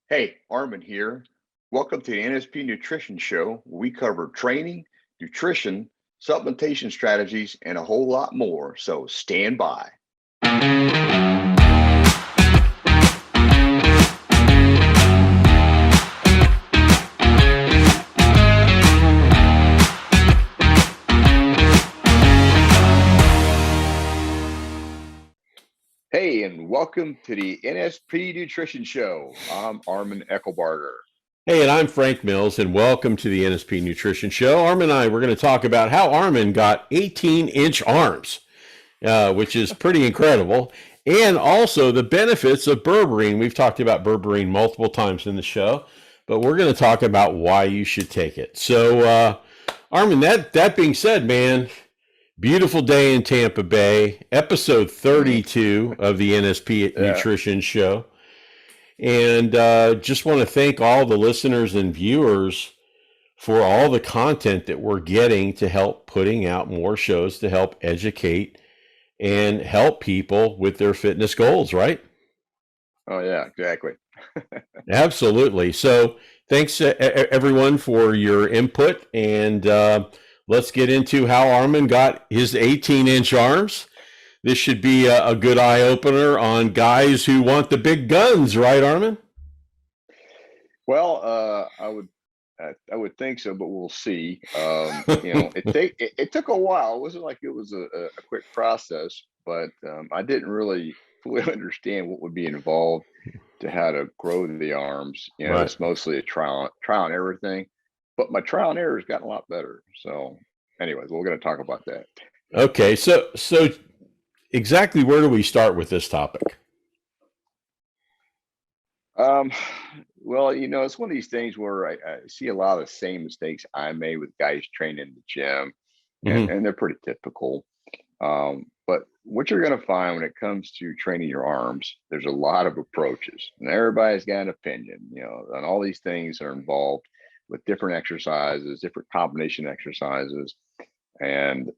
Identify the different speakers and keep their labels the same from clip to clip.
Speaker 1: Hey, Armin here. Welcome to the NSP Nutrition Show, where we cover training, nutrition, supplementation strategies, and a whole lot more. So stand by. Hey, and welcome to the NSP Nutrition Show. I'm Armin Eckelbarger.
Speaker 2: Hey, and I'm Frank Mills, and welcome to the NSP Nutrition Show. Armin and I, we're going to talk about how Armin got 18-inch arms, which is pretty incredible, and also the benefits of Berberine. We've talked about Berberine multiple times in the show, but we're going to talk about why you should take it. So, Armin, that being said, man, beautiful day in Tampa Bay, episode 32 of the NSP Nutrition Show. And just want to thank all the listeners and viewers for all the content that we're getting to help putting out more shows to help educate and help people with their fitness goals, right?
Speaker 1: Oh, yeah, exactly.
Speaker 2: Absolutely. So thanks everyone for your input. And let's get into how Armin got his 18-inch arms. This should be a good eye-opener on guys who want the big guns, right, Armin?
Speaker 1: Well, I would think so, but we'll see. It took a while. It wasn't like it was a quick process, but I didn't really fully understand what would be involved to how to grow the arms.
Speaker 2: Right.
Speaker 1: It's mostly a trial and error thing, but my trial and error has gotten a lot better. So, anyways, we're going to talk about that.
Speaker 2: Okay, so exactly where do we start with this topic?
Speaker 1: Well, it's one of these things where I see a lot of the same mistakes I made with guys training in the gym, and they're pretty typical. But what you're going to find when it comes to training your arms, there's a lot of approaches, and everybody's got an opinion, and all these things are involved with different exercises, different combination exercises, and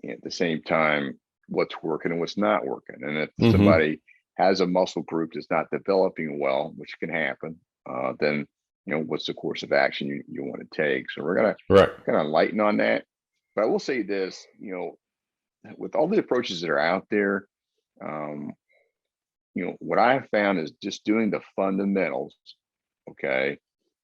Speaker 1: at the same time, what's working and what's not working. And if somebody has a muscle group that's not developing well, which can happen, then what's the course of action you want to take. So we're gonna kind of lighten on that. But I will say this, with all the approaches that are out there, what I have found is just doing the fundamentals, okay,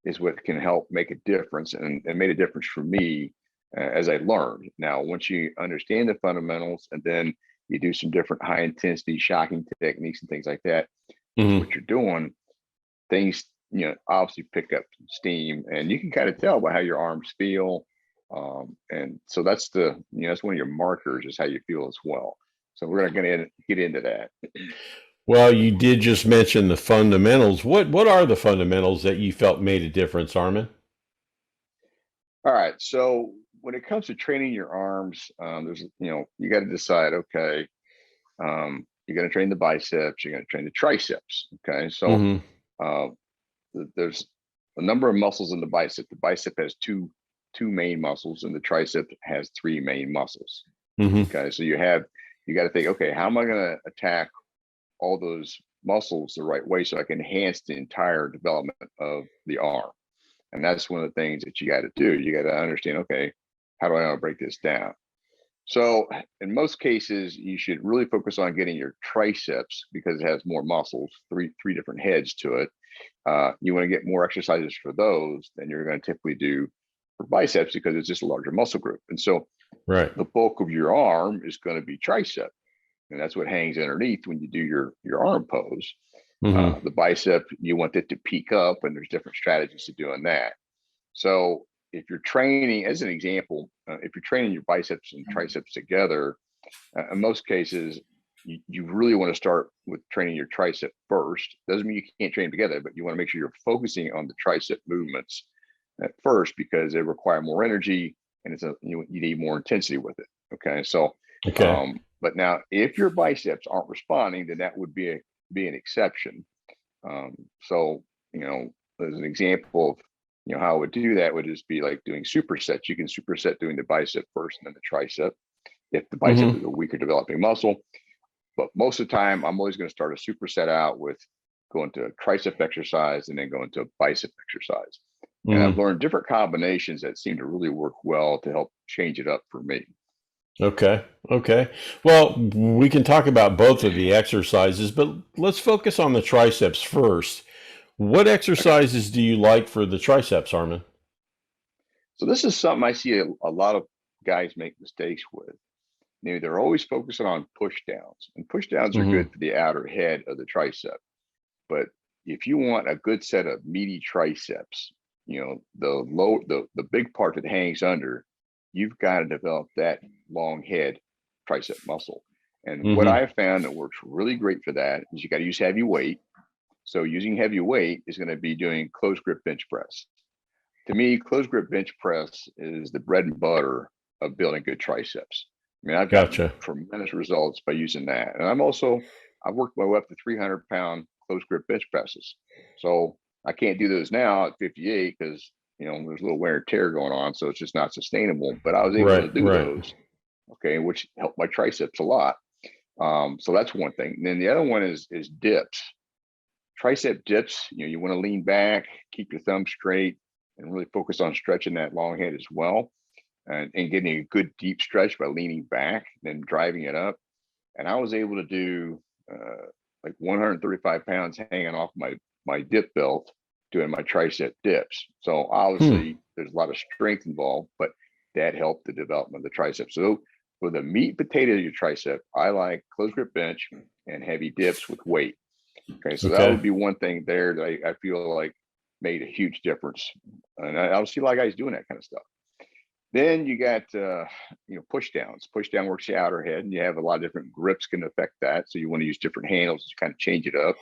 Speaker 1: is what can help make a difference, and made a difference for me as I learned. Now, once you understand the fundamentals, and then you do some different high intensity shocking techniques and things like that, what you're doing, things, obviously pick up some steam, and you can kind of tell by how your arms feel. And so that's that's one of your markers, is how you feel as well. So we're going to get into that.
Speaker 2: Well, you did just mention the fundamentals. What are the fundamentals that you felt made a difference, Armin?
Speaker 1: All right. So when it comes to training your arms, there's, you got to decide, okay, you're going to train the biceps, you're going to train the triceps. Okay. So there's a number of muscles in the bicep. The bicep has two main muscles, and the tricep has three main muscles. Okay. So you got to think, okay, how am I going to attack all those muscles the right way so I can enhance the entire development of the arm? And that's one of the things that you got to do. You got to understand, okay, how do I want to break this down? So in most cases, you should really focus on getting your triceps, because it has more muscles, three different heads to it. You want to get more exercises for those than you're going to typically do for biceps, because it's just a larger muscle group. And so the bulk of your arm is going to be tricep. And that's what hangs underneath when you do your arm pose. The bicep, you want it to peak up, and there's different strategies to doing that. So if you're training, as an example, if you're training your biceps and triceps together, in most cases, you really want to start with training your tricep first. Doesn't mean you can't train together, but you want to make sure you're focusing on the tricep movements at first, because they require more energy, and you need more intensity with it. Okay, so but now if your biceps aren't responding, then that would be an exception. So as an example of how I would do that would just be like doing supersets. You can superset doing the bicep first and then the tricep, if the bicep is a weaker developing muscle. But most of the time, I'm always going to start a superset out with go into a tricep exercise, and then go into a bicep exercise. And I've
Speaker 2: Mm-hmm.
Speaker 1: learned different combinations that seem to really work well to help change it up for me.
Speaker 2: Okay. Okay. Well, we can talk about both of the exercises, but let's focus on the triceps first. What
Speaker 1: Okay.
Speaker 2: exercises do you like for the triceps, Armin?
Speaker 1: So this is something I see a lot of guys make mistakes with. They're always focusing on push downs, and push downs are
Speaker 2: Mm-hmm.
Speaker 1: good for the outer head of the tricep. But if you want a good set of meaty triceps, the big part that hangs under, you've got to develop that long head tricep muscle. And what
Speaker 2: Mm-hmm.
Speaker 1: I found that works really great for that is you got to use heavy weight. So using heavy weight is going to be doing close grip bench press. To me, close grip bench press is the bread and butter of building good triceps. I mean, I've gotten
Speaker 2: Gotcha.
Speaker 1: tremendous results by using that. And I've worked my way up to 300-pound close grip bench presses. So I can't do those now at 58 because, there's a little wear and tear going on. So it's just not sustainable. But I was able to
Speaker 2: Right.
Speaker 1: do
Speaker 2: Right.
Speaker 1: those, okay, which helped my triceps a lot. So that's one thing. And then the other one is dips. Tricep dips, you want to lean back, keep your thumb straight, and really focus on stretching that long head as well, and getting a good deep stretch by leaning back, then driving it up. And I was able to do like 135 pounds hanging off my dip belt doing my tricep dips. So
Speaker 2: Hmm.
Speaker 1: obviously there's a lot of strength involved, but that helped the development of the tricep. So for the meat and potato of your tricep, I like close grip bench and heavy dips with weight. Okay, so that
Speaker 2: Okay.
Speaker 1: would be one thing there that I feel like made a huge difference, and I don't see a lot of guys doing that kind of stuff. Then you got push downs. Push down works the outer head, and you have a lot of different grips can affect that. So you want to use different handles to kind of change it up,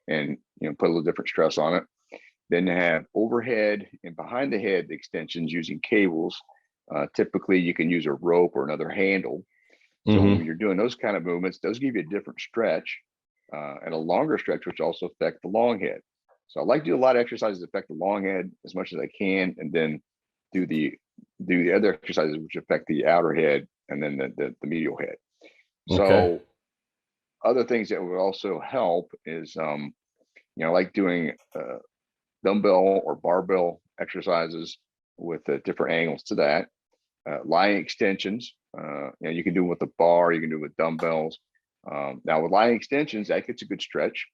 Speaker 1: and put a little different stress on it. Then you have overhead and behind the head extensions using cables. Typically, you can use a rope or another handle. So when
Speaker 2: Mm-hmm.
Speaker 1: you're doing those kind of movements, those give you a different stretch and a longer stretch, which also affect the long head. So I like to do a lot of exercises that affect the long head as much as I can, and then do the other exercises which affect the outer head and then the medial head.
Speaker 2: Okay.
Speaker 1: So other things that would also help is like doing dumbbell or barbell exercises with different angles to that. Lying extensions, you can do with the bar, you can do with dumbbells. Now with lying extensions, that gets a good stretch,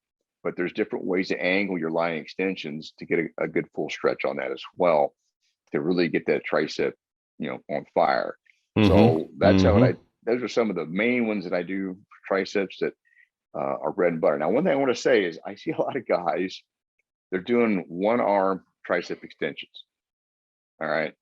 Speaker 1: but there's different ways to angle your lying extensions to get a good full stretch on that as well, to really get that tricep, on fire.
Speaker 2: Mm-hmm.
Speaker 1: So that's how
Speaker 2: Mm-hmm.
Speaker 1: those are some of the main ones that I do for triceps that are bread and butter. Now, one thing I want to say is I see a lot of guys, they're doing one arm tricep extensions. All right.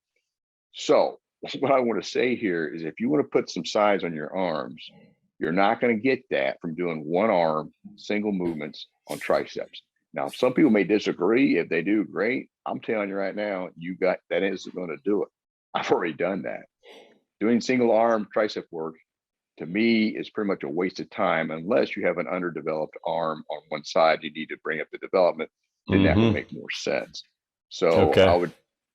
Speaker 1: So what I want to say here is if you want to put some size on your arms, you're not going to get that from doing one arm single movements on triceps. Now, some people may disagree. If they do, great. I'm telling you right now, that isn't going to do it. I've already done that. Doing single arm tricep work to me is pretty much a waste of time unless you have an underdeveloped arm on one side. You need to bring up the development. Then that would
Speaker 2: Mm-hmm.
Speaker 1: make more sense. So I
Speaker 2: Okay.
Speaker 1: would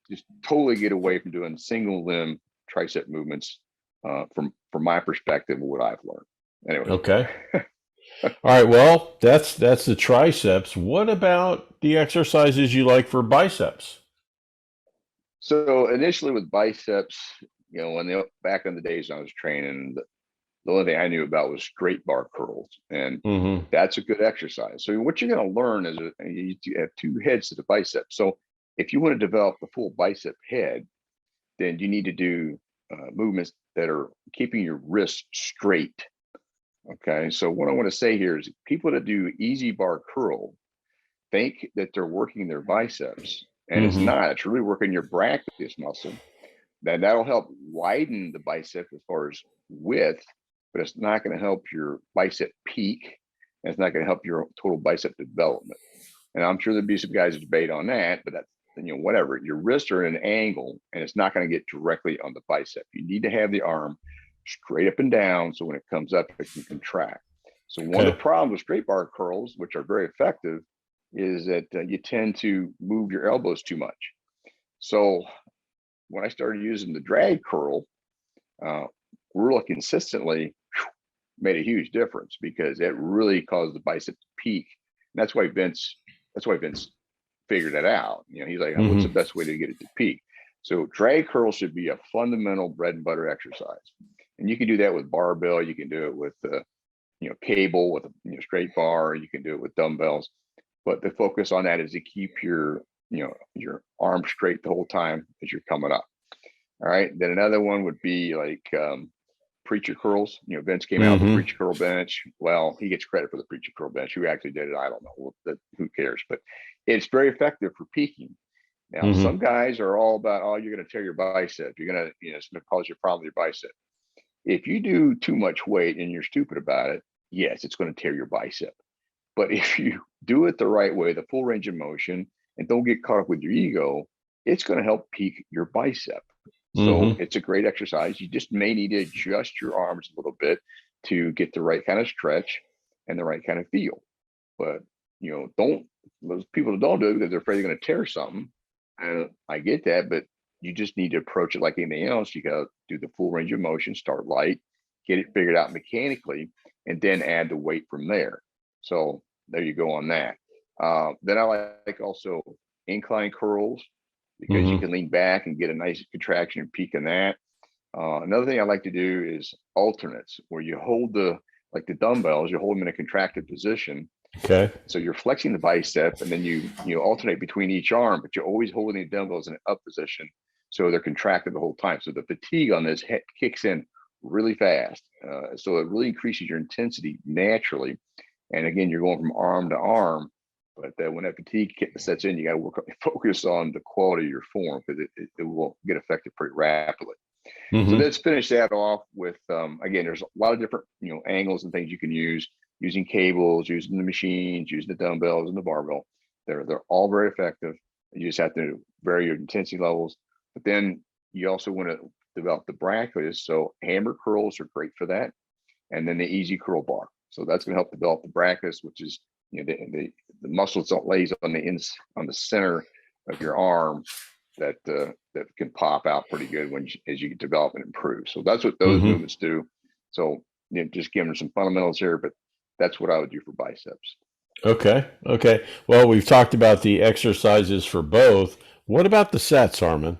Speaker 1: just totally get away from doing single limb tricep movements from my perspective of what I've learned. Anyways,
Speaker 2: Okay. All right. Well, that's the triceps. What about the exercises you like for biceps?
Speaker 1: so initially with biceps, back in the days I was training, the only thing I knew about was straight bar curls, and
Speaker 2: Mm-hmm.
Speaker 1: that's a good exercise. So what you're going to learn is you have two heads to the bicep. So if you want to develop the full bicep head, then you need to do movements that are keeping your wrist straight. Okay. So what I want to say here is people that do easy bar curl think that they're working their biceps, and it's
Speaker 2: Mm-hmm.
Speaker 1: not. It's really working your brachius muscle. That'll help widen the bicep as far as width, but it's not going to help your bicep peak. And it's not going to help your total bicep development. And I'm sure there'd be some guys that debate on that, but that's whatever. Your wrists are at an angle, and it's not going to get directly on the bicep. You need to have the arm straight up and down, so when it comes up, it can contract. So one of
Speaker 2: Okay.
Speaker 1: the problems with straight bar curls, which are very effective, is that you tend to move your elbows too much. So when I started using the drag curl, uh, real consistently, made a huge difference because it really caused the bicep to peak that's why Vince figured that out. You know, he's like, what's the
Speaker 2: Mm-hmm.
Speaker 1: best way to get it to peak? So drag curl should be a fundamental bread and butter exercise. And you can do that with barbell. You can do it with, cable with a straight bar. You can do it with dumbbells. But the focus on that is to keep your arm straight the whole time as you're coming up. All right. Then another one would be like preacher curls. You know, Vince came out with the preacher curl bench. Well, he gets credit for the preacher curl bench. Who actually did it, I don't know. Who cares? But it's very effective for peaking. Now, some guys are all about, oh, you're going to tear your bicep. You're going to, it's going to cause you a problem with your bicep. If you do too much weight and you're stupid about it, yes, it's going to tear your bicep. But if you do it the right way, the full range of motion, and don't get caught up with your ego, it's going to help peak your bicep. So it's a great exercise. You just may need to adjust your arms a little bit to get the right kind of stretch and the right kind of feel. But, those people that don't do it because they're afraid they're going to tear something. And I get that, but you just need to approach it like anything else. You got to do the full range of motion, start light, get it figured out mechanically, and then add the weight from there. So there you go on that. Then I like also incline curls because you can lean back and get a nice contraction and peak in that. Another thing I like to do is alternates, where you hold the dumbbells, you hold them in a contracted position.
Speaker 2: Okay.
Speaker 1: So you're flexing the bicep, and then you alternate between each arm, but you're always holding the dumbbells in an up position, so they're contracted the whole time. So the fatigue on this kicks in really fast. So it really increases your intensity naturally. And again, you're going from arm to arm, but when that fatigue sets in, you got to focus on the quality of your form, because it will get affected pretty rapidly. So let's finish that off with, again, there's a lot of different, angles and things you can use, using cables, using the machines, using the dumbbells and the barbell. They're all very effective. You just have to vary your intensity levels. But then you also want to develop the brackets. So hammer curls are great for that. And then the easy curl bar. So that's going to help develop the brackets, which is the muscles that lays on the center of your arm that can pop out pretty good as you develop and improve. So that's what those movements do. So just giving some fundamentals here, but that's what I would do for biceps.
Speaker 2: Okay. Well, we've talked about the exercises for both. What about the sets, Armin?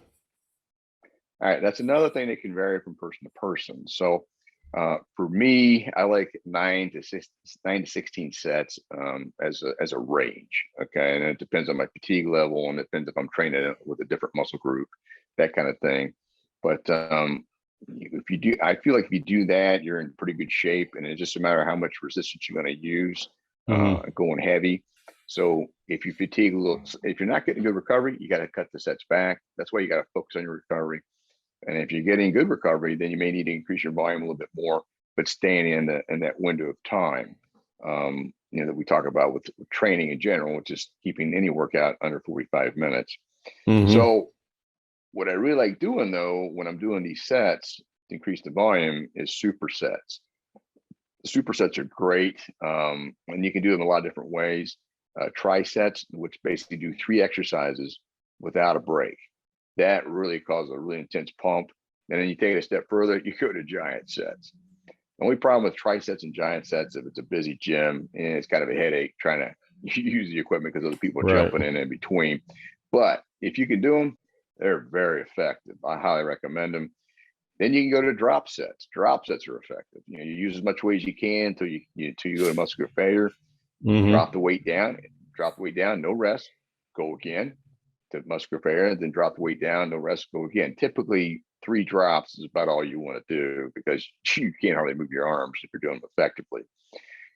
Speaker 1: All right, that's another thing that can vary from person to person. So for me, I like 9 to 16 sets as a range. Okay, and it depends on my fatigue level, and it depends if I'm training with a different muscle group, that kind of thing. But if you do, I feel like if you do that, you're in pretty good shape, and it's just a matter of how much resistance you're going to use going heavy. So if you fatigue a little, if you're not getting good recovery, you got to cut the sets back. That's why you got to focus on your recovery. And if you're getting good recovery, then you may need to increase your volume a little bit more, but staying in that window of time, that we talk about with training in general, which is keeping any workout under 45 minutes. So what I really like doing, though, when I'm doing these sets to increase the volume, is supersets. Supersets are great, and you can do them a lot of different ways. Trisets, which basically do 3 exercises without a break. That really causes a really intense pump. And then you take it a step further, you go to giant sets. The only problem with trisets and giant sets, if it's a busy gym, and it's kind of a headache trying to use the equipment because other people are jumping in between. But if you can do them, they're very effective. I highly recommend them. Then you can go to drop sets. Drop sets are effective. You use as much weight as you can until you go to muscular failure. Drop the weight down, no rest, go again to muscular failure, and then drop the weight down, no rest, go again. Typically 3 drops is about all you want to do, because you can't hardly move your arms if you're doing them effectively.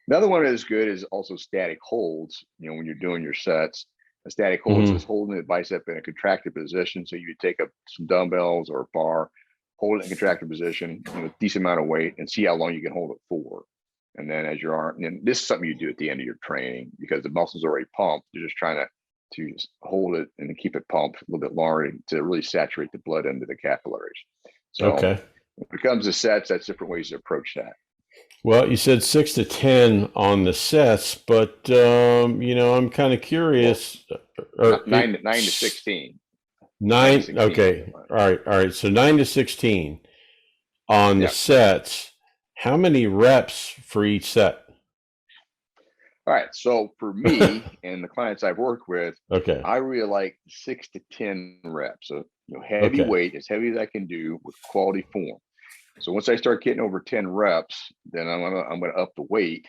Speaker 1: Another one that is good is also static holds. When you're doing your sets, a static hold is holding the bicep in a contracted position. So you take up some dumbbells or a bar, hold it in a contracted position with a decent amount of weight, and see how long you can hold it for. And then as your arm, and this is something you do at the end of your training, because the muscles are already pumped. You're just trying to hold it and keep it pumped a little bit longer to really saturate the blood into the capillaries. So when it comes to sets, that's different ways to approach that.
Speaker 2: Well, you said 6 to 10 on the sets, but I'm kind of curious.
Speaker 1: Well, 9 to 16.
Speaker 2: 9. Okay. All right. So 9 to 16 on the sets. How many reps for each set?
Speaker 1: All right. So for me and the clients I've worked with,
Speaker 2: Okay.
Speaker 1: I really like 6 to 10 reps. So, heavy
Speaker 2: Okay.
Speaker 1: weight, as heavy as I can do with quality form. So once I start getting over 10 reps, then I'm gonna up the weight.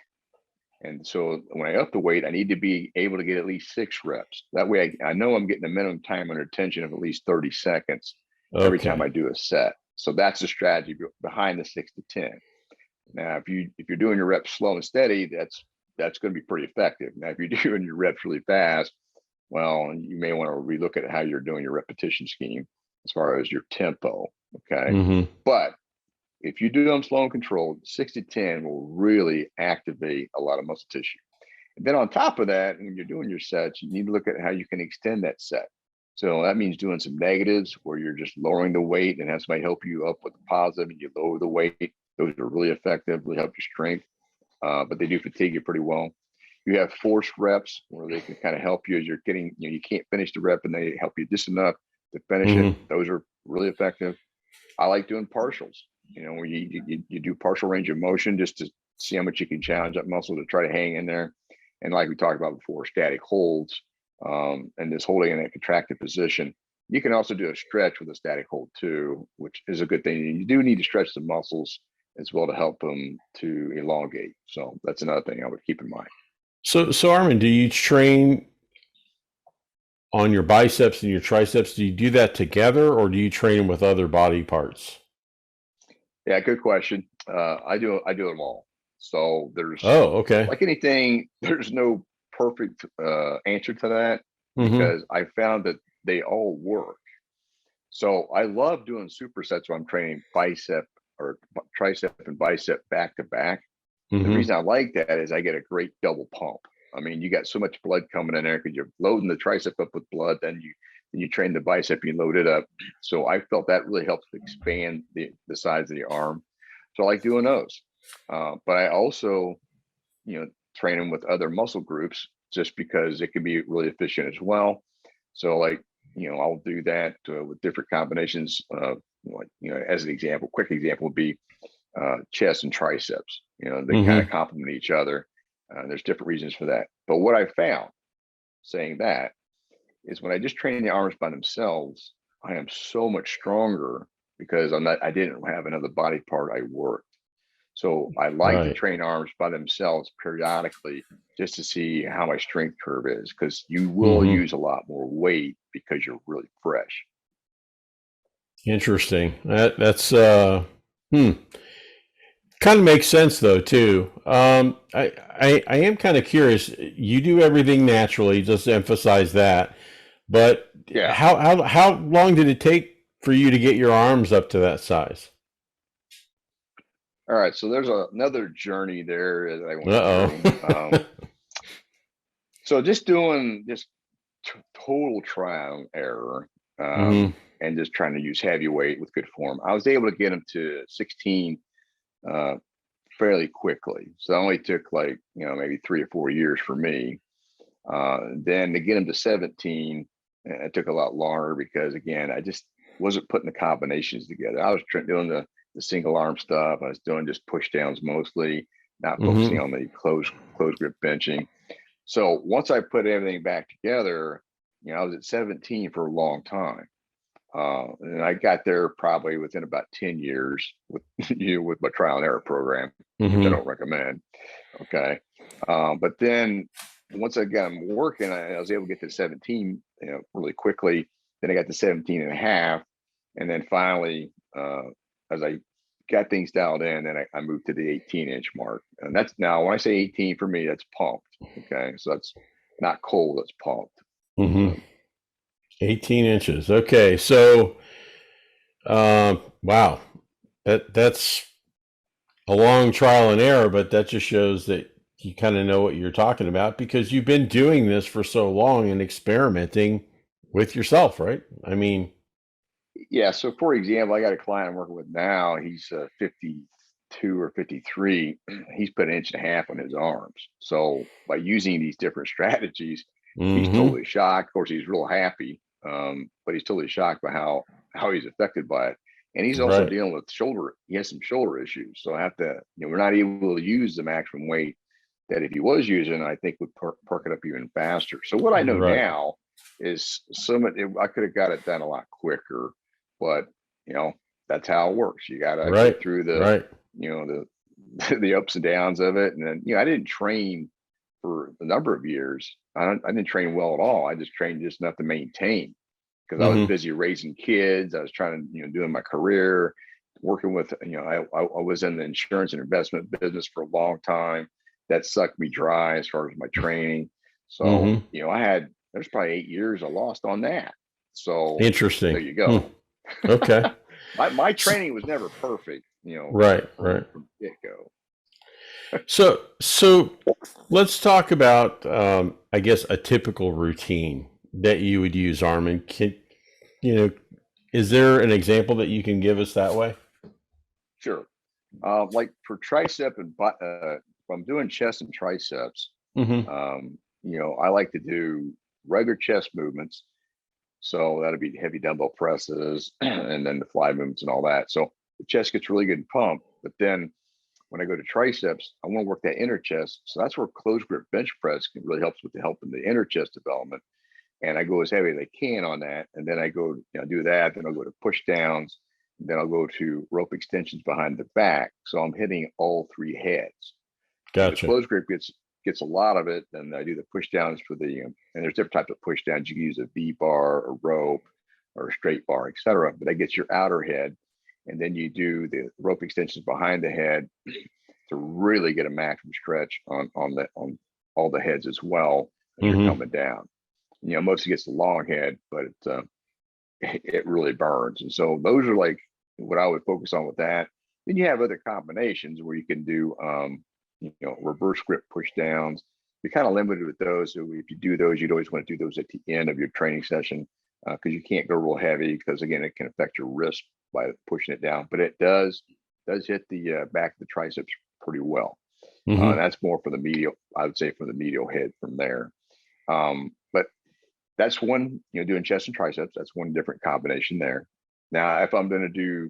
Speaker 1: And so when I up the weight, I need to be able to get at least 6 reps. That way I know I'm getting a minimum time under tension of at least 30 seconds every time
Speaker 2: Okay.
Speaker 1: I do a set. So that's the strategy behind the 6 to 10. Now, if you're doing your reps slow and steady, that's going to be pretty effective. Now, if you're doing your reps really fast, well, you may want to relook at how you're doing your repetition scheme as far as your tempo. Okay,
Speaker 2: Mm-hmm.
Speaker 1: but if you do them slow and controlled, 6 to 10 will really activate a lot of muscle tissue. And then on top of that, when you're doing your sets, you need to look at how you can extend that set. So that means doing some negatives where you're just lowering the weight and have somebody help you up with the positive and you lower the weight. Those are really effective, really help your strength, but they do fatigue you pretty well. You have forced reps where they can kind of help you as you're getting, you can't finish the rep and they help you just enough to finish it.
Speaker 2: Mm-hmm.
Speaker 1: Those are really effective. I like doing partials, where you do partial range of motion just to see how much you can challenge that muscle to try to hang in there. And like we talked about before, static holds, and just holding in a contracted position. You can also do a stretch with a static hold too, which is a good thing. You do need to stretch the muscles as well to help them to elongate. So that's another thing I would keep in mind.
Speaker 2: So Armin, do you train on your biceps and your triceps? Do you do that together, or do you train with other body parts?
Speaker 1: Yeah, good question. I do them all. So there's,
Speaker 2: Oh, okay.
Speaker 1: like anything, there's no perfect answer to that
Speaker 2: Mm-hmm.
Speaker 1: because I found that they all work. So I love doing supersets when I'm training bicep or tricep and bicep back to back. The
Speaker 2: Mm-hmm.
Speaker 1: reason I like that is I get a great double pump. I mean, you got so much blood coming in there because you're loading the tricep up with blood, then you train the bicep, you load it up. So I felt that really helps expand the size of the arm. So I like doing those. But I also, train them with other muscle groups just because it can be really efficient as well. So like, I'll do that with different combinations. As an example, quick example would be chest and triceps. They kind of
Speaker 2: Mm-hmm.
Speaker 1: complement each other. There's different reasons for that. But what I found saying that is when I just train the arms by themselves, I am so much stronger because I didn't have another body part I worked. So I like to
Speaker 2: Right.
Speaker 1: train arms by themselves periodically just to see how my strength curve is because you will
Speaker 2: Mm-hmm.
Speaker 1: use a lot more weight because you're really fresh.
Speaker 2: Interesting. That's hmm. Kind of makes sense though too. I am kind of curious. You do everything naturally, just to emphasize that. But
Speaker 1: Yeah.
Speaker 2: how long did it take for you to get your arms up to that size?
Speaker 1: All right. So there's another journey there that I went through.
Speaker 2: Uh-oh.
Speaker 1: So just doing just total trial and error,
Speaker 2: Mm-hmm.
Speaker 1: and just trying to use heavy weight with good form. I was able to get them to 16 uh, fairly quickly. So it only took like, maybe 3 or 4 years for me. Then to get them to 17, it took a lot longer because again, I just wasn't putting the combinations together. I was doing the single arm stuff. I was doing just push downs mostly, not focusing
Speaker 2: Mm-hmm.
Speaker 1: on the close grip benching. So once I put everything back together, I was at 17 for a long time. And I got there probably within about 10 years with with my trial and error program, which I
Speaker 2: Mm-hmm.
Speaker 1: don't recommend. Okay. But then once I got them working, I was able to get to 17, really quickly. Then I got to 17 and a half. And then finally, as I got things dialed in, then I moved to the 18-inch mark. And that's now when I say 18 for me, that's pumped. Okay. So that's not cold, that's pumped.
Speaker 2: Mm-hmm.
Speaker 1: Um,
Speaker 2: 18 inches. Okay. So wow. That's a long trial and error, but that just shows that you kind of know what you're talking about because you've been doing this for so long and experimenting with yourself, right? I mean,
Speaker 1: Yeah. So, for example, I got a client I'm working with now. He's 52 or 53. He's put an inch and a half on his arms. So, by using these different strategies, he's
Speaker 2: mm-hmm.
Speaker 1: totally shocked. Of course, he's real happy, but he's totally shocked by how he's affected by it. And he's also
Speaker 2: Right.
Speaker 1: dealing with shoulder. He has some shoulder issues. So, I have to, we're not able to use the maximum weight that if he was using, I think would perk it up even faster. So what I know
Speaker 2: Right.
Speaker 1: now is I could have got it done a lot quicker, but that's how it works. You got to
Speaker 2: Right.
Speaker 1: get through
Speaker 2: Right.
Speaker 1: the ups and downs of it. And then, I didn't train for a number of years. I didn't train well at all. I just trained just enough to maintain because I was busy raising kids. I was trying to, doing my career, working with, I was in the insurance and investment business for a long time. That sucked me dry as far as my training. So, there's probably 8 years I lost on that. So
Speaker 2: Interesting.
Speaker 1: there you go.
Speaker 2: Okay.
Speaker 1: my training was never perfect,
Speaker 2: Right.
Speaker 1: from get-go.
Speaker 2: So let's talk about, I guess, a typical routine that you would use, Armin. Is there an example that you can give us that way?
Speaker 1: Sure. Like for tricep and if I'm doing chest and triceps,
Speaker 2: Mm-hmm.
Speaker 1: I like to do regular chest movements. So that'll be heavy dumbbell presses and then the fly movements and all that. So the chest gets really good pump. But then when I go to triceps, I want to work that inner chest. So that's where closed grip bench press can really help with the help in the inner chest development. And I go as heavy as I can on that. And then I go, do that. Then I'll go to push downs. Then I'll go to rope extensions behind the back. So I'm hitting all three heads. The
Speaker 2: Gotcha.
Speaker 1: closed grip gets a lot of it. Then I do the push downs for and there's different types of push downs. You can use a V bar, a rope, or a straight bar, etc. But that gets your outer head. And then you do the rope extensions behind the head to really get a maximum stretch on all the heads as well as you're coming down. Mostly gets the long head, but it really burns. And so those are like what I would focus on with that. Then you have other combinations where you can do, reverse grip push downs. You're kind of limited with those. So if you do those, you'd always want to do those at the end of your training session because you can't go real heavy because again, it can affect your wrist by pushing it down. But it does hit the back of the triceps pretty well. That's more for the medial, I would say, for the medial head from there. But that's one, doing chest and triceps, that's one different combination there. Now, if I'm going to do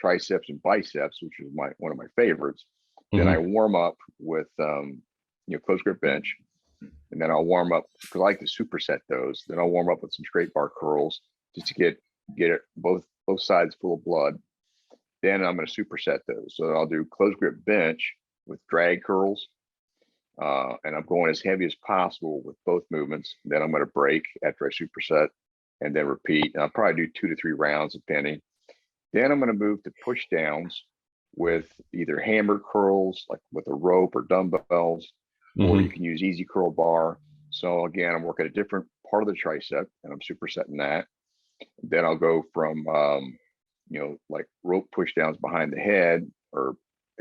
Speaker 1: triceps and biceps, which is one of my favorites, then I warm up with, close grip bench. And then I'll warm up, because I like to superset those. Then I'll warm up with some straight bar curls just to get it both sides full of blood. Then I'm going to superset those. So I'll do close grip bench with drag curls. And I'm going as heavy as possible with both movements. Then I'm going to break after I superset and then repeat. And I'll probably do 2 to 3 rounds depending. Then I'm going to move to push downs with either hammer curls, like with a rope or dumbbells, or you can use easy curl bar. So again, I'm working a different part of the tricep and I'm supersetting that. Then I'll go from, like rope push downs behind the head or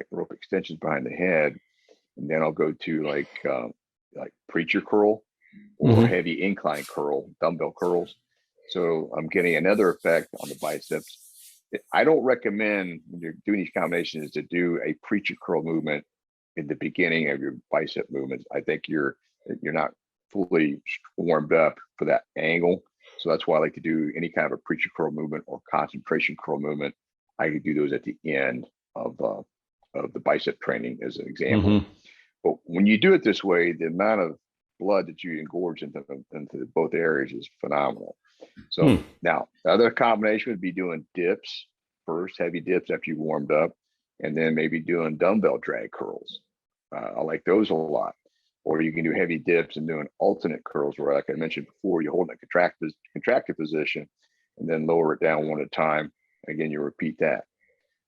Speaker 1: rope extensions behind the head. And then I'll go to like preacher curl or heavy incline curl, dumbbell curls. So I'm getting another effect on the biceps. I don't recommend when you're doing these combinations to do a preacher curl movement in the beginning of your bicep movements. I think you're not fully warmed up for that angle. So that's why I like to do any kind of a preacher curl movement or concentration curl movement. I could do those at the end of the bicep training as an example. But when you do it this way, the amount of blood that you engorge into both areas is phenomenal. So now the other combination would be doing dips first, heavy dips after you've warmed up, and then maybe doing dumbbell drag curls. I like those a lot. Or you can do heavy dips and doing alternate curls where, like I mentioned before, you hold in a contracted position and then lower it down one at a time. Again, you repeat that.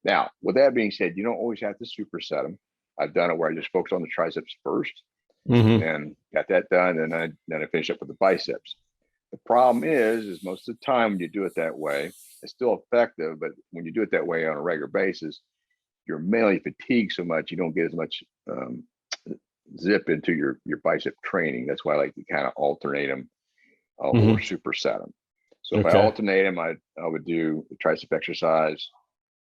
Speaker 1: Now, with that being said, you don't always have to superset them. I've done it where I just focus on the triceps first and got that done. And then I finish up with the biceps. The problem is most of the time when you do it that way, it's still effective. But when you do it that way on a regular basis, you're mainly fatigued so much, you don't get as much zip into your bicep training. That's why I like to kind of alternate them or superset them. So if I alternate them, I would do the tricep exercise,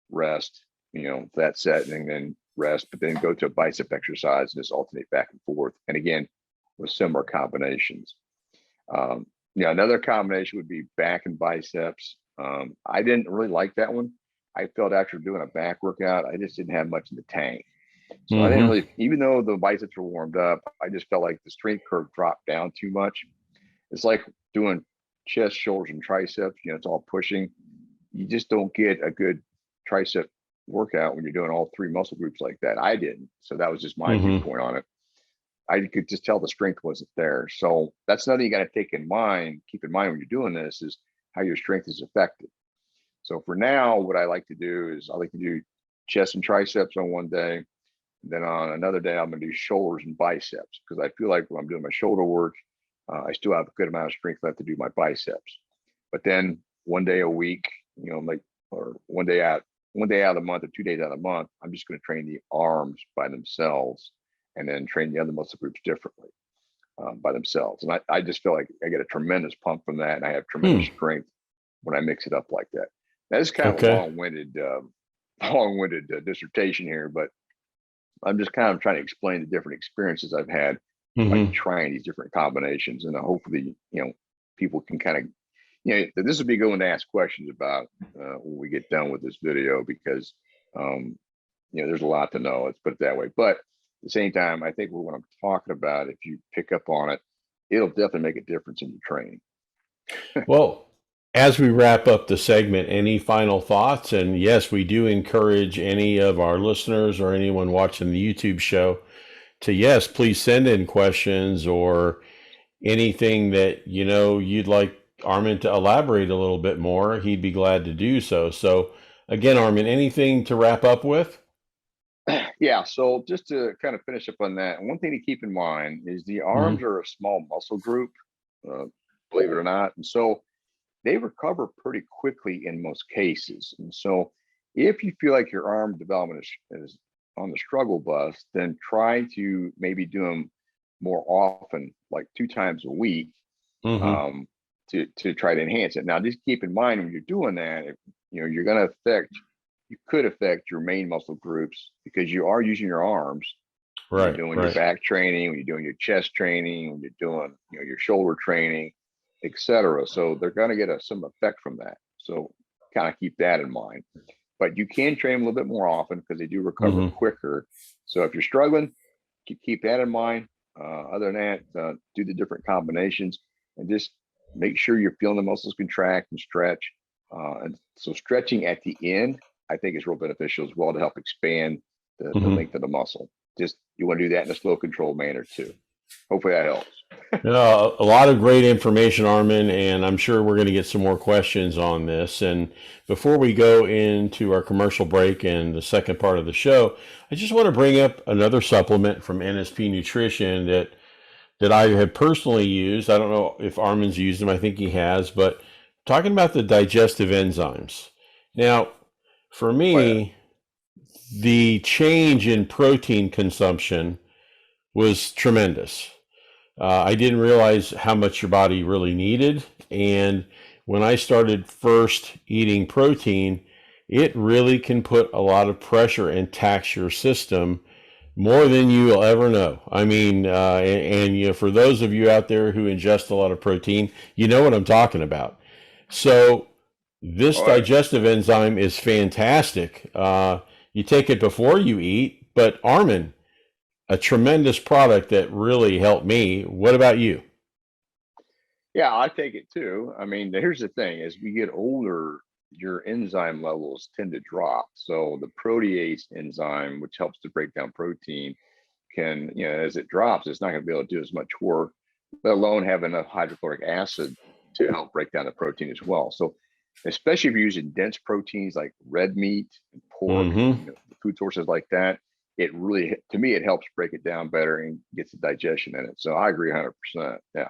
Speaker 1: rest, that set, and then rest, but then go to a bicep exercise and just alternate back and forth. And again, with similar combinations. Another combination would be back and biceps. I didn't really like that one. I felt after doing a back workout, I just didn't have much in the tank. So I didn't really, even though the biceps were warmed up, I just felt like the strength curve dropped down too much. It's like doing chest, shoulders, and triceps. It's all pushing. You just don't get a good tricep workout when you're doing all three muscle groups like that. I didn't. So that was just my viewpoint on it. I could just tell the strength wasn't there. So that's another you got to keep in mind when you're doing this, is how your strength is affected. So for now, what I like to do is I like to do chest and triceps on one day. Then on another day, I'm going to do shoulders and biceps, because I feel like when I'm doing my shoulder work, I still have a good amount of strength left to do my biceps. But then one day a week, or one day out of the month or 2 days out of the month, I'm just going to train the arms by themselves, and then train the other muscle groups differently by themselves. And I just feel like I get a tremendous pump from that, and I have tremendous strength when I mix it up like that. That is kind of a long-winded dissertation here, but I'm just kind of trying to explain the different experiences I've had by trying these different combinations, and hopefully, people can kind of, this would be going to ask questions about when we get done with this video, because there's a lot to know. Let's put it that way. But at the same time, I think what I'm talking about, if you pick up on it, it'll definitely make a difference in your training.
Speaker 2: Well, as we wrap up the segment, any final thoughts? And yes, we do encourage any of our listeners or anyone watching the YouTube show to, yes, please send in questions or anything that, you'd like Armin to elaborate a little bit more. He'd be glad to do so. So again, Armin, anything to wrap up with?
Speaker 1: Yeah. So just to kind of finish up on that, one thing to keep in mind is the arms are a small muscle group, believe it or not. And so they recover pretty quickly in most cases. And so if you feel like your arm development is on the struggle bus, then try to maybe do them more often, like 2 times a week, to try to enhance it. Now, just keep in mind when you're doing that, you're going to you could affect your main muscle groups, because you are using your arms.
Speaker 2: Right.
Speaker 1: When you're doing your back training, when you're doing your chest training, when you're doing your shoulder training, etc. So they're going to get some effect from that. So kind of keep that in mind. But you can train them a little bit more often, because they do recover quicker. So if you're struggling, keep that in mind. Other than that, do the different combinations, and just make sure you're feeling the muscles contract and stretch. And so stretching at the end, I think, is real beneficial as well, to help expand the length of the muscle. Just, you want to do that in a slow, controlled manner too. Hopefully that helps.
Speaker 2: A lot of great information, Armin, and I'm sure we're going to get some more questions on this. And before we go into our commercial break and the second part of the show, I just want to bring up another supplement from NSP Nutrition that I have personally used. I don't know if Armin's used them. I think he has, but talking about the digestive enzymes. Now, for me, the change in protein consumption was tremendous. I didn't realize how much your body really needed. And when I started first eating protein, it really can put a lot of pressure and tax your system more than you'll ever know. I mean, for those of you out there who ingest a lot of protein, you know what I'm talking about. So this digestive enzyme is fantastic. You take it before you eat, but Armin, a tremendous product that really helped me. What about you?
Speaker 1: Yeah, I take it too. I mean, here's the thing: as we get older, your enzyme levels tend to drop. So the protease enzyme, which helps to break down protein, can, as it drops, it's not going to be able to do as much work, let alone have enough hydrochloric acid to help break down the protein as well. So especially if you're using dense proteins like red meat and pork, food sources like that, it really, to me, it helps break it down better and gets the digestion in it. So I agree 100%. Yeah.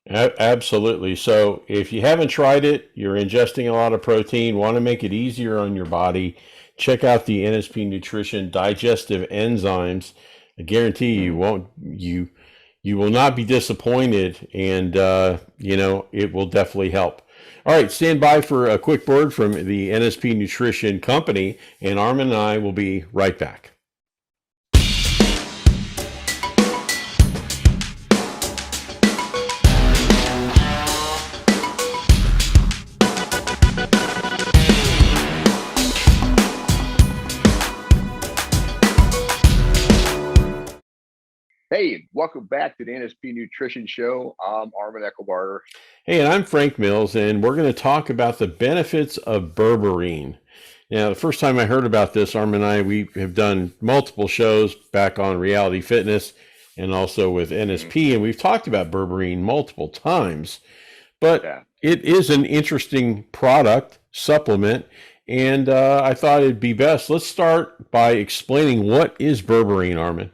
Speaker 2: Absolutely. So if you haven't tried it, you're ingesting a lot of protein, want to make it easier on your body, check out the NSP Nutrition digestive enzymes. I guarantee you will not be disappointed, and it will definitely help. All right, stand by for a quick word from the NSP Nutrition Company, and Armin and I will be right back.
Speaker 1: Hey, welcome back to the NSP Nutrition Show. I'm Armin Eckelbarter.
Speaker 2: Hey, and I'm Frank Mills, and we're going to talk about the benefits of berberine. Now, the first time I heard about this, Arm and I, we have done multiple shows back on Reality Fitness and also with NSP, and we've talked about berberine multiple times. But it is an interesting product, supplement, and I thought it'd be best. Let's start by explaining what is berberine, Armin.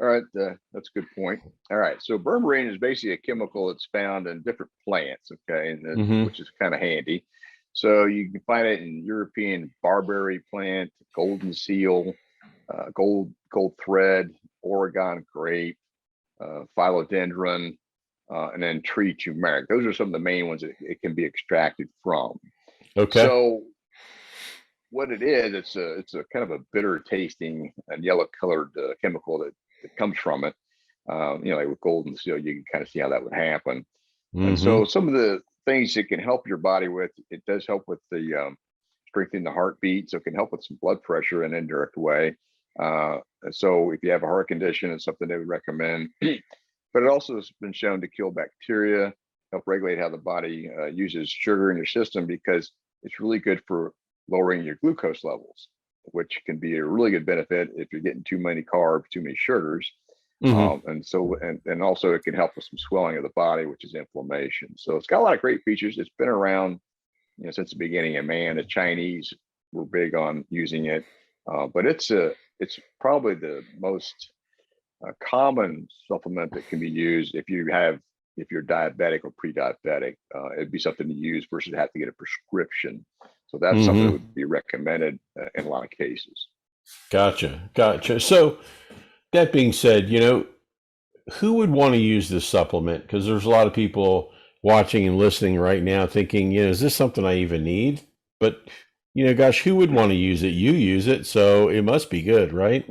Speaker 1: All right, that's a good point. All right, so berberine is basically a chemical that's found in different plants, okay, and which is kind of handy. So you can find it in European barberry plant, golden seal, gold thread, Oregon grape, philodendron, and then tree turmeric. Those are some of the main ones that it can be extracted from.
Speaker 2: Okay.
Speaker 1: So what it is, it's a kind of a bitter tasting and yellow colored chemical that comes from it. Like with golden seal, you can kind of see how that would happen. And so some of the things it can help your body with, it does help with the strengthening the heartbeat. So it can help with some blood pressure in an indirect way. So if you have a heart condition, it's something they would recommend. But it also has been shown to kill bacteria, help regulate how the body uses sugar in your system, because it's really good for lowering your glucose levels, which can be a really good benefit if you're getting too many carbs, too many sugars. And also it can help with some swelling of the body, which is inflammation. So it's got a lot of great features. It's been around, since the beginning of man. The Chinese were big on using it, but it's probably the most common supplement that can be used if you're diabetic or pre-diabetic. It'd be something to use versus have to get a prescription. So that's something that would be recommended in a lot of cases.
Speaker 2: Gotcha. So that being said, who would want to use this supplement? Because there's a lot of people watching and listening right now thinking, is this something I even need? But, gosh, who would want to use it? You use it, so it must be good, right?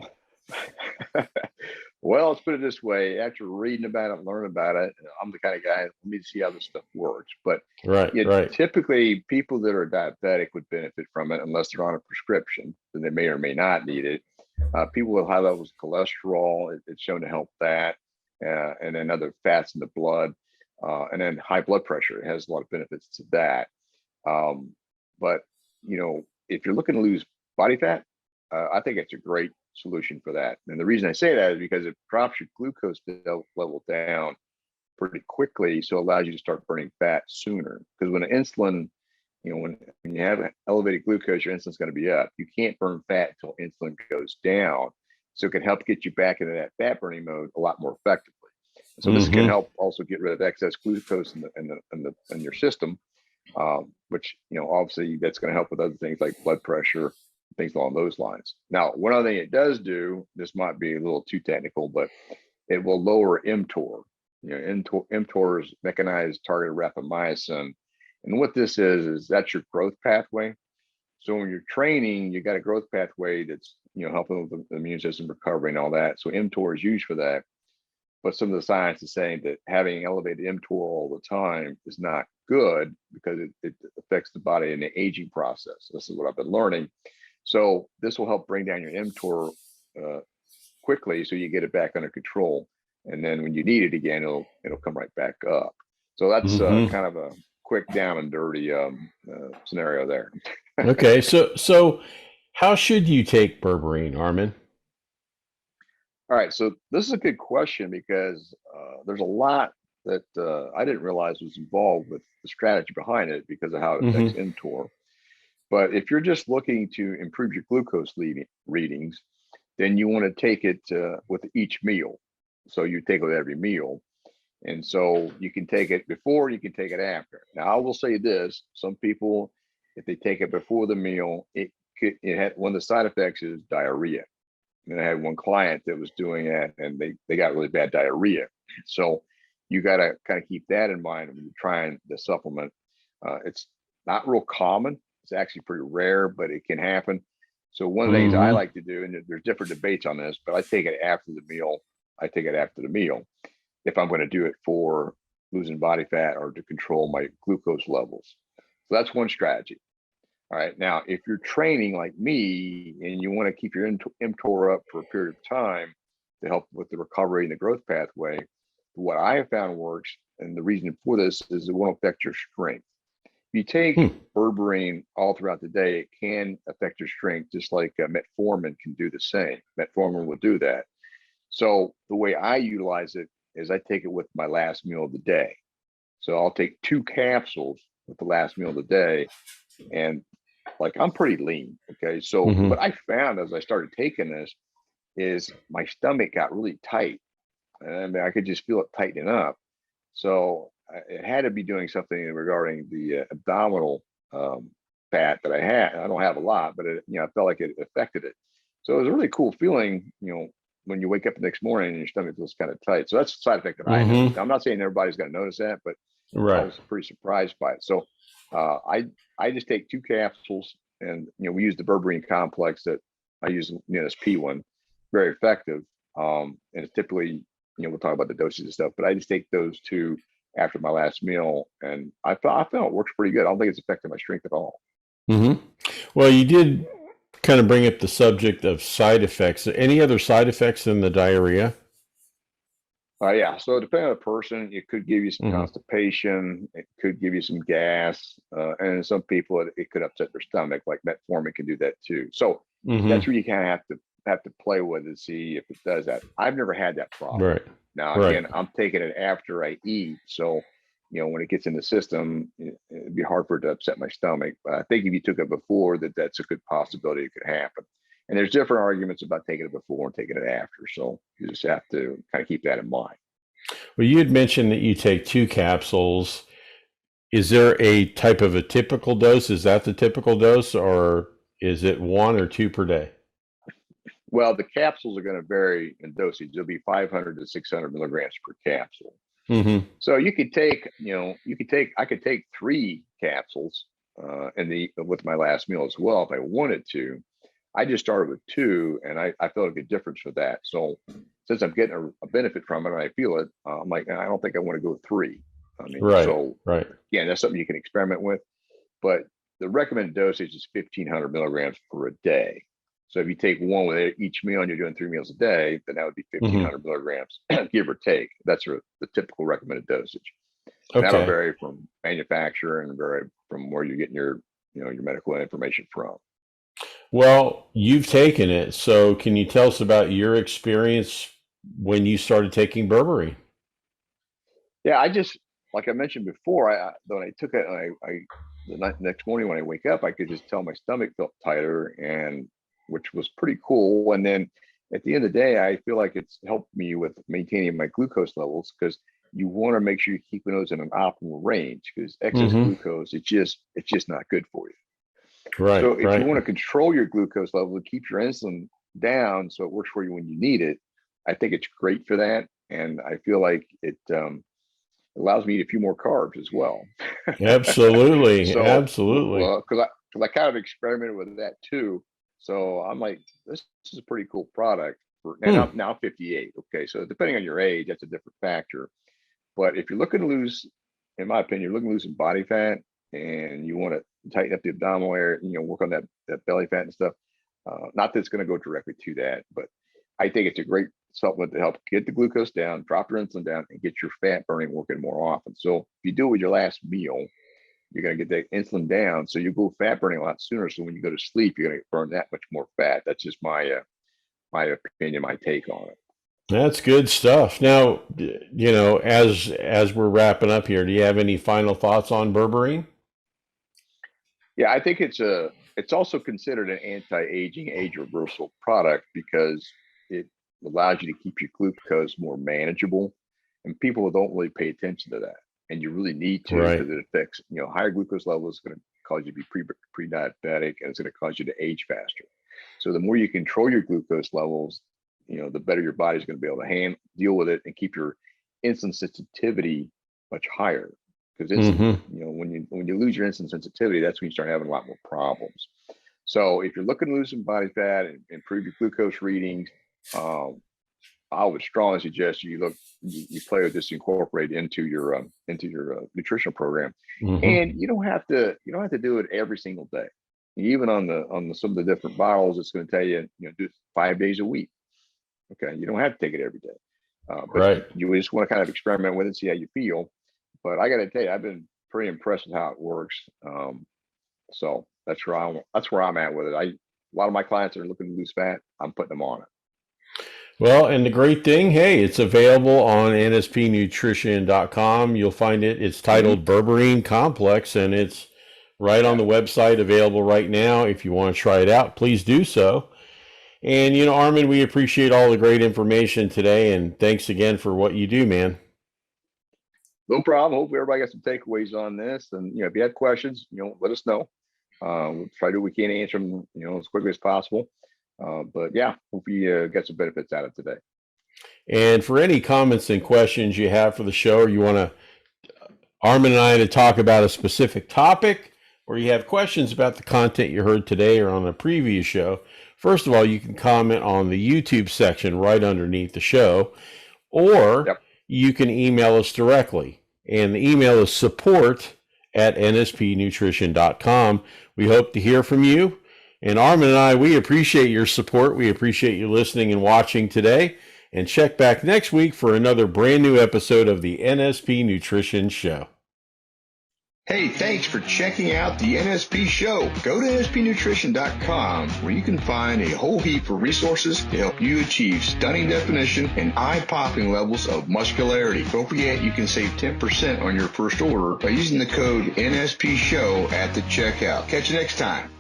Speaker 1: Well, let's put it this way. After reading about it, learning about it, I'm the kind of guy, let me see how this stuff works. But
Speaker 2: right.
Speaker 1: Typically people that are diabetic would benefit from it unless they're on a prescription, and they may or may not need it. People with high levels of cholesterol, it's shown to help that, and then other fats in the blood, and then high blood pressure. It has a lot of benefits to that. But if you're looking to lose body fat, I think it's a great solution for that. And the reason I say that is because it drops your glucose level down pretty quickly, so it allows you to start burning fat sooner. Because when insulin, when you have elevated glucose, your insulin's going to be up. You can't burn fat until insulin goes down. So it can help get you back into that fat burning mode a lot more effectively. So this can help also get rid of excess glucose in your system, which obviously that's going to help with other things like blood pressure, things along those lines. Now, one other thing it does do, this might be a little too technical, but it will lower mTOR. mTOR is mechanized targeted rapamycin. And what this is that's your growth pathway. So when you're training, you got a growth pathway that's, helping with the immune system recovery and all that. So mTOR is used for that. But some of the science is saying that having elevated mTOR all the time is not good because it affects the body in the aging process. This is what I've been learning. So this will help bring down your mTOR quickly, so you get it back under control. And then when you need it again, it'll come right back up. So that's kind of a quick down and dirty scenario there.
Speaker 2: Okay, so how should you take berberine, Armin?
Speaker 1: All right, so this is a good question because there's a lot that I didn't realize was involved with the strategy behind it because of how it affects mTOR. But if you're just looking to improve your glucose readings, then you want to take it with each meal. So you take it with every meal. And so you can take it before, you can take it after. Now, I will say this, some people, if they take it before the meal, it had one of the side effects is diarrhea. And I had one client that was doing that and they got really bad diarrhea. So you got to kind of keep that in mind when you're trying the supplement. It's not real common. It's actually pretty rare, but it can happen. So one of the things I like to do, and there's different debates on this, but I take it after the meal. If I'm going to do it for losing body fat or to control my glucose levels. So that's one strategy. All right. Now, if you're training like me and you want to keep your mTOR up for a period of time, to help with the recovery and the growth pathway. What I have found works, and the reason for this is it won't affect your strength. If you take berberine all throughout the day, it can affect your strength, just like metformin can do the same. Metformin will do that. So the way I utilize it is I take it with my last meal of the day. So I'll take 2 capsules with the last meal of the day, and like I'm pretty lean. Okay. So what I found as I started taking this is my stomach got really tight. I mean, I could just feel it tightening up. So it had to be doing something regarding the abdominal fat that I had. I don't have a lot, but it, I felt like it affected it. So it was a really cool feeling, when you wake up the next morning and your stomach feels kind of tight. So that's a side effect that I noticed. I'm not saying everybody's going to notice that, but I was pretty surprised by it. So I just take 2 capsules, and we use the berberine complex that I use, the NSP one, very effective. And it's typically, we'll talk about the doses and stuff, but I just take those 2 after my last meal, and I felt it works pretty good. I don't think it's affecting my strength at all.
Speaker 2: Well, you did kind of bring up the subject of side effects. Any other side effects than the diarrhea?
Speaker 1: Yeah. So depending on the person, it could give you some constipation. It could give you some gas. And in some people, it could upset their stomach, like metformin can do that too. So that's where you kind of have to play with it, see if it does that. I've never had that problem. Now, again, I'm taking it after I eat. So, when it gets in the system, it'd be hard for it to upset my stomach. But I think if you took it before, that's a good possibility it could happen. And there's different arguments about taking it before and taking it after. So you just have to kind of keep that in mind.
Speaker 2: Well, you had mentioned that you take 2 capsules. Is there a type of a typical dose? Is that the typical dose, or is it 1 or 2 per day?
Speaker 1: Well, the capsules are going to vary in dosage. It'll be 500 to 600 milligrams per capsule. So you could take, I could take 3 capsules with my last meal as well if I wanted to. I just started with 2, and I felt a good difference for that. So since I'm getting a benefit from it and I feel it, I'm like, I don't think I want to go 3. I mean, yeah, that's something you can experiment with. But the recommended dosage is 1,500 milligrams for a day. So if you take 1 with each meal and you're doing 3 meals a day, then that would be 1,500 milligrams, give or take. That's the typical recommended dosage. That'll vary from manufacturer and vary from where you're getting your medical information from.
Speaker 2: Well, you've taken it. So can you tell us about your experience when you started taking berberine?
Speaker 1: Yeah, like I mentioned before, when I took it, the next morning when I wake up, I could just tell my stomach felt tighter, and which was pretty cool. And then at the end of the day, I feel like it's helped me with maintaining my glucose levels, because you want to make sure you're keeping those in an optimal range, because excess glucose, it's just not good for you. So if you want to control your glucose level and keep your insulin down so it works for you when you need it, I think it's great for that. And I feel like it allows me to eat a few more carbs as well.
Speaker 2: Absolutely. Absolutely.
Speaker 1: Well, because I kind of experimented with that too. So I'm like, this is a pretty cool product. And I'm now 58. Okay. So depending on your age, that's a different factor. But if you're looking to lose, in my opinion, you're looking to lose some body fat, and you want to tighten up the abdominal area, work on that belly fat and stuff. Not that it's going to go directly to that, but I think it's a great supplement to help get the glucose down, drop your insulin down, and get your fat burning working more often. So if you do it with your last meal, you're going to get that insulin down. So you go fat burning a lot sooner. So when you go to sleep, you're going to burn that much more fat. That's just my opinion, my take on it.
Speaker 2: That's good stuff. Now, as we're wrapping up here, do you have any final thoughts on berberine?
Speaker 1: Yeah, I think it's also considered an anti-aging, age reversal product, because it allows you to keep your glucose more manageable, and people don't really pay attention to that. And you really need to, because it affects, higher glucose levels is going to cause you to be pre-diabetic, and it's going to cause you to age faster. So the more you control your glucose levels, the better your body's going to be able to deal with it and keep your insulin sensitivity much higher. Because insulin, when you lose your insulin sensitivity, that's when you start having a lot more problems. So if you're looking to lose some body fat and improve your glucose readings, I would strongly suggest you play with this, incorporate into your nutritional program. And you don't have to do it every single day. Even on some of the different bottles, it's going to tell you, do it 5 days a week. Okay, you don't have to take it every day, but
Speaker 2: Right.
Speaker 1: you just want to kind of experiment with it, see how you feel. But I got to tell you, I've been pretty impressed with how it works. So that's where I'm at with it. A lot of my clients that are looking to lose fat, I'm putting them on it.
Speaker 2: Well, and the great thing, hey, it's available on nspnutrition.com. You'll find it. It's titled Berberine Complex, and it's right on the website, available right now. If you want to try it out, please do so. And, Armin, we appreciate all the great information today, and thanks again for what you do, man.
Speaker 1: No problem. Hopefully everybody got some takeaways on this. And if you have questions, let us know. We'll try to do what we can to answer them, as quickly as possible. But yeah, hope you get some benefits out of today.
Speaker 2: And for any comments and questions you have for the show, or you want Armin and I to talk about a specific topic, or you have questions about the content you heard today or on a previous show, first of all, you can comment on the YouTube section right underneath the show, or you can email us directly. And the email is support@nspnutrition.com. We hope to hear from you. And Armin and I, we appreciate your support. We appreciate you listening and watching today. And check back next week for another brand new episode of the NSP Nutrition Show.
Speaker 1: Hey, thanks for checking out the NSP Show. Go to nspnutrition.com where you can find a whole heap of resources to help you achieve stunning definition and eye-popping levels of muscularity. Don't forget you can save 10% on your first order by using the code NSP Show at the checkout. Catch you next time.